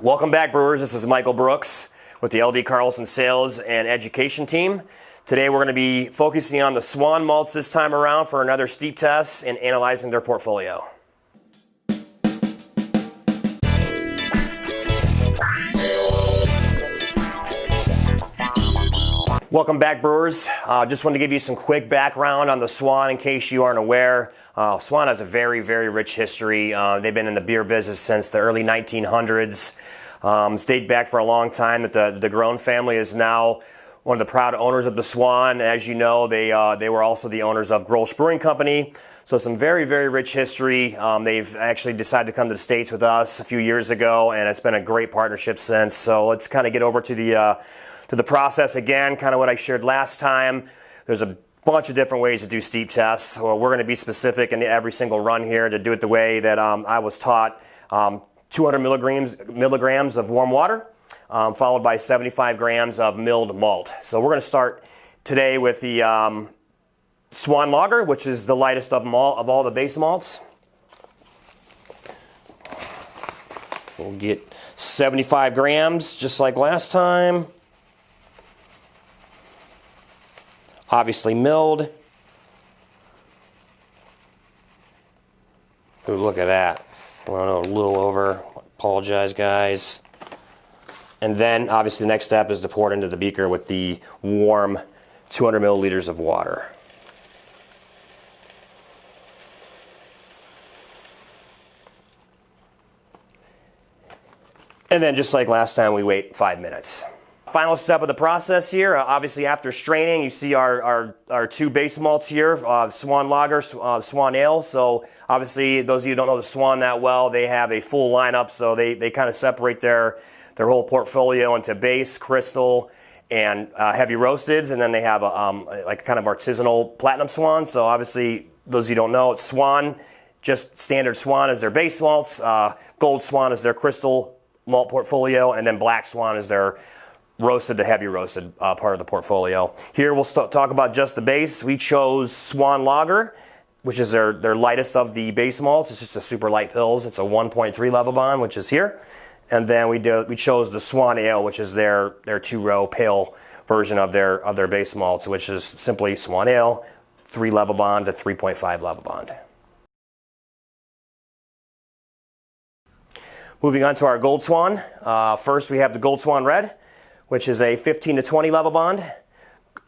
Welcome back, Brewers. This is Michael Brooks with the LD Carlson Sales and Education Team. Today we're going to be focusing on the Swaen malts this time around for another steep test and analyzing their portfolio. Welcome back, Brewers. Just wanted to give you some quick background on the Swaen in case you aren't aware. Swaen has a very, very rich history. They've been in the beer business since the early 1900s. Stayed back for a long time. That the Grown family is now one of the proud owners of the Swaen. As you know, they were also the owners of Grolsch Brewing Company. So some very, very rich history. They've actually decided to come to the States with us a few years ago, and it's been a great partnership since. So let's kind of get over to the process again, kind of what I shared last time. There's a bunch of different ways to do steep tests. Well, we're going to be specific in every single run here to do it the way that I was taught. 200 milligrams of warm water, followed by 75 grams of milled malt. So we're going to start today with the Swaen Lager, which is the lightest of them all, of all the base malts. We'll get 75 grams, just like last time. Obviously milled. Ooh, look at that. I don't know, a little over. Apologize, guys. And then, obviously, the next step is to pour it into the beaker with the warm 200 milliliters of water. And then, just like last time, we wait 5 minutes. Final step of the process here, obviously after straining, you see our two base malts here, Swaen Lager, Swaen Ale. So obviously, those of you who don't know the Swaen that well, they have a full lineup, so they kind of separate their whole portfolio into base, crystal, and heavy roasteds, and then they have like kind of artisanal platinum Swaen. So obviously, those of you who don't know, it's Swaen, just standard Swaen is their base malts, gold Swaen is their crystal malt portfolio, and then black Swaen is their roasted to heavy roasted part of the portfolio. Here we'll talk about just the base. We chose Swaen Lager, which is their lightest of the base malts. It's just a super light pills. It's a 1.3 Lovibond, which is here. And then we chose the Swaen Ale, which is their two-row pale version of their base malts, which is simply Swaen Ale, 3 Lovibond to 3.5 Lovibond. Moving on to our Gold Swaen. First we have the Gold Swaen Red, which is a 15 to 20 Lovibond.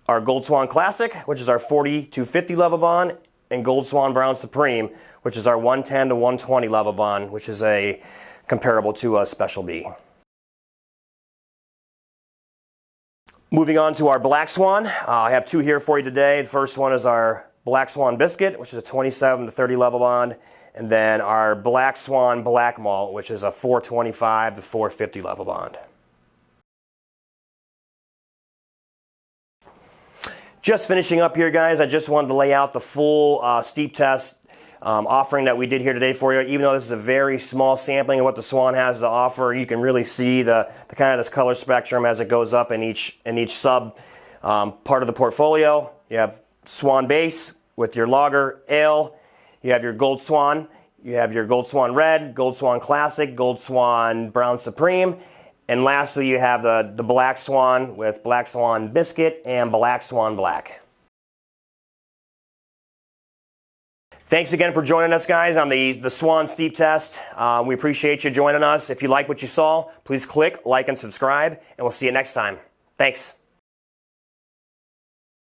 Our Gold Swaen Classic, which is our 40 to 50 Lovibond, and Gold Swaen Brown Supreme, which is our 110 to 120 Lovibond, which is a comparable to a Special B. Moving on to our Black Swaen. I have two here for you today. The first one is our Black Swaen Biscuit, which is a 27 to 30 Lovibond, and then our Black Swaen Black Malt, which is a 425 to 450 Lovibond. Just finishing up here, guys, I just wanted to lay out the full steep test offering that we did here today for you. Even though this is a very small sampling of what the Swaen has to offer, you can really see the kind of this color spectrum as it goes up in each sub part of the portfolio. You have Swaen Base with your Lager Ale. You have your Gold Swaen. You have your Gold Swaen Red, Gold Swaen Classic, Gold Swaen Brown Supreme. And lastly, you have the Black Swaen with Black Swaen Biscuit and Black Swaen Black. Thanks again for joining us, guys, on the Swaen Steep Test. We appreciate you joining us. If you like what you saw, please click like and subscribe, and we'll see you next time. Thanks.